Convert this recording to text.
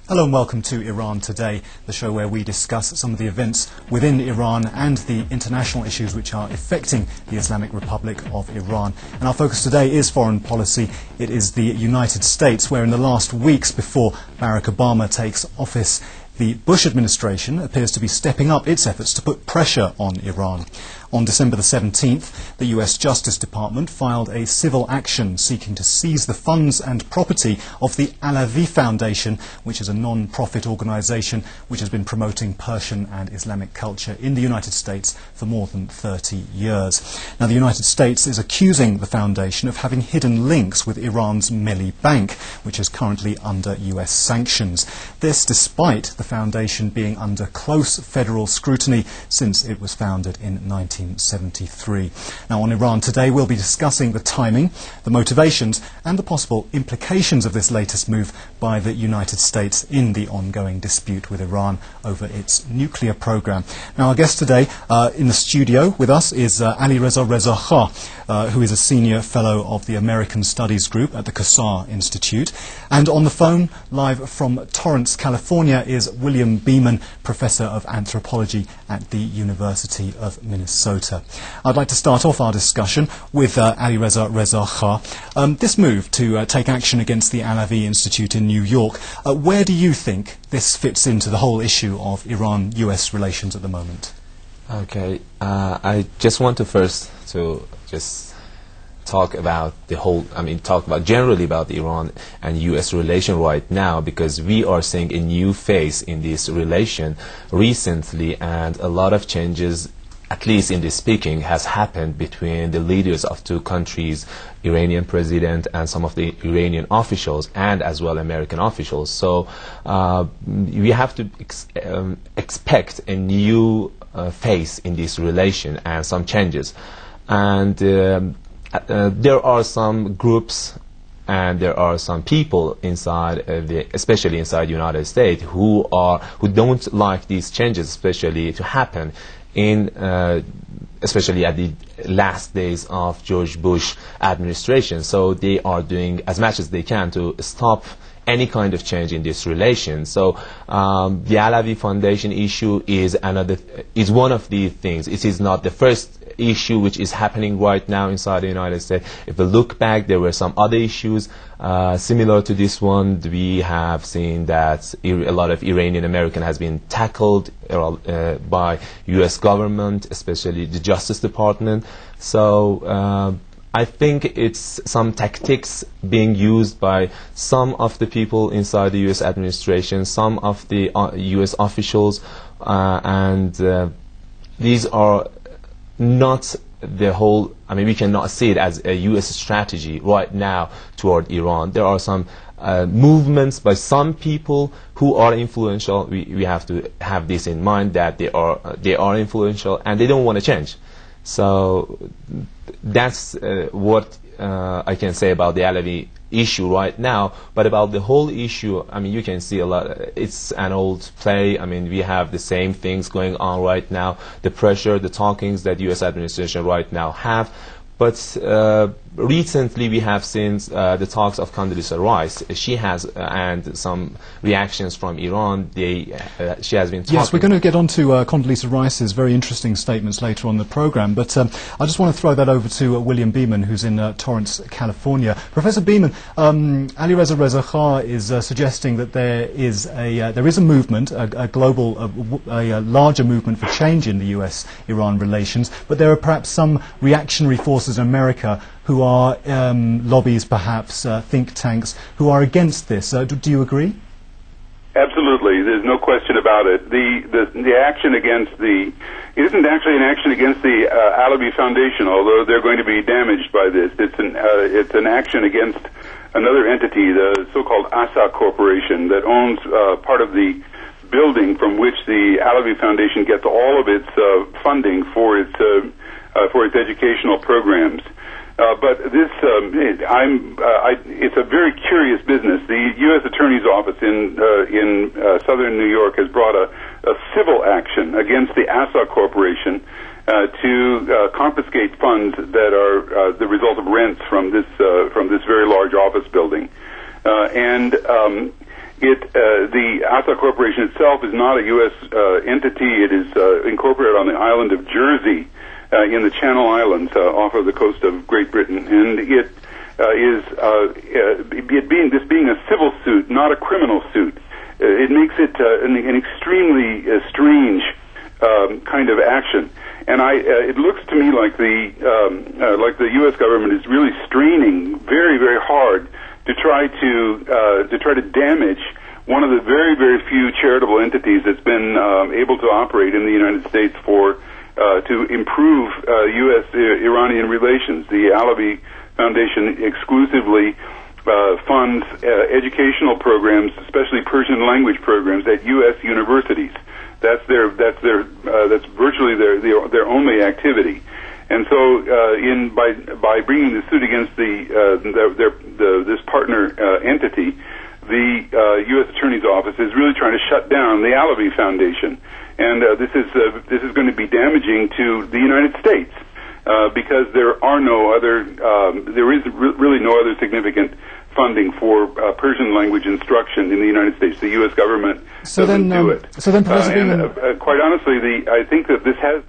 Hello and welcome to Iran Today, the show where we discuss some of the events within Iran and the international issues which are affecting the Islamic Republic of Iran. And our focus today is foreign policy. It is the United States, where in the last weeks before Barack Obama takes office, the Bush administration appears to be stepping up its efforts to put pressure on Iran. On December the 17th, the U.S. Justice Department filed a civil action seeking to seize the funds and property of the Alavi Foundation, which is a non-profit organisation which has been promoting Persian and Islamic culture in the United States for more than 30 years. Now, the United States is accusing the foundation of having hidden links with Iran's Milli Bank, which is currently under U.S. sanctions. This despite the foundation being under close federal scrutiny since it was founded in 1973. Now, on Iran Today, we'll be discussing the timing, the motivations and the possible implications of this latest move by the United States in the ongoing dispute with Iran over its nuclear program. Now, our guest today in the studio with us is Alireza Rezakhah, who is a senior fellow of the American Studies Group at the Qasar Institute. And on the phone, live from Torrance, California, is William Beeman, Professor of Anthropology at the University of Minnesota. I'd like to start off our discussion with Alireza Rezakhah. This move to take action against the Alavi Institute in New York, where do you think this fits into the whole issue of Iran-US relations at the moment? Okay, I just want to first talk about generally about Iran and U.S. relation right now, because we are seeing a new phase in this relation recently, and a lot of changes, at least in the speaking, has happened between the leaders of two countries, Iranian president and some of the Iranian officials, and as well American officials. So we have to expect a new phase in this relation and some changes. And there are some groups and there are some people inside, especially inside the United States, who don't like these changes, especially to happen especially at the last days of George Bush administration. So they are doing as much as they can to stop any kind of change in this relation. So the Alavi Foundation issue is one of the things. It is not the first issue which is happening right now inside the United States. If we look back, there were some other issues similar to this one. We have seen that a lot of Iranian American has been tackled by U.S. government, especially the Justice Department. So I think it's some tactics being used by some of the people inside the U.S. administration, some of the U.S. officials, and these are not the whole. I mean, we cannot see it as a U.S. strategy right now toward Iran. There are some movements by some people who are influential. We have to have this in mind, that they are influential and they don't want to change. So that's what I can say about the Alavi issue right now. But about the whole issue, I mean, you can see a lot. It's an old play. I mean, we have the same things going on right now. The pressure, the talkings that U.S. administration right now have. But recently we have seen the talks of Condoleezza Rice. She has, and some reactions from Iran. She has been talking. Yes, we're going to get on to Condoleezza Rice's very interesting statements later on the programme, but I just want to throw that over to William Beeman, who's in Torrance, California. Professor Beeman, Alireza Rezakhah is suggesting that there is a movement, a global, a larger movement for change in the U.S.-Iran relations, but there are perhaps some reactionary forces in America who are lobbies, perhaps think tanks, who are against this. Do you agree? Absolutely. There's no question about it. The action against it isn't actually an action against the Alavi Foundation, although they're going to be damaged by this. It's an action against another entity, the so-called Asa Corporation, that owns part of the building from which the Alavi Foundation gets all of its funding for its educational programs. But this, it's a very curious business. The U.S. Attorney's Office in southern New York has brought a civil action against the Asa Corporation to confiscate funds that are the result of rents from this very large office building, and The Asa Corporation itself is not a U.S. Entity. It is incorporated on the island of Jersey in the Channel Islands off of the coast of Great Britain, and it being a civil suit, not a criminal suit. It makes it an extremely strange kind of action, and it looks to me like the U.S. government is really straining very, very hard to try to damage one of the very, very few charitable entities that's been able to operate in the United States to improve U.S.-Iranian relations. The Alavi Foundation exclusively funds educational programs, especially Persian language programs, at U.S. universities. That's virtually their only activity. And so, by bringing the suit against this partner entity, the U.S. Attorney's Office is really trying to shut down the Alavi Foundation, and this is going to be damaging to the United States because there is really no other significant funding for Persian language instruction in the United States. The U.S. government doesn't do it. So then, Professor Beeman, quite honestly, I think that this has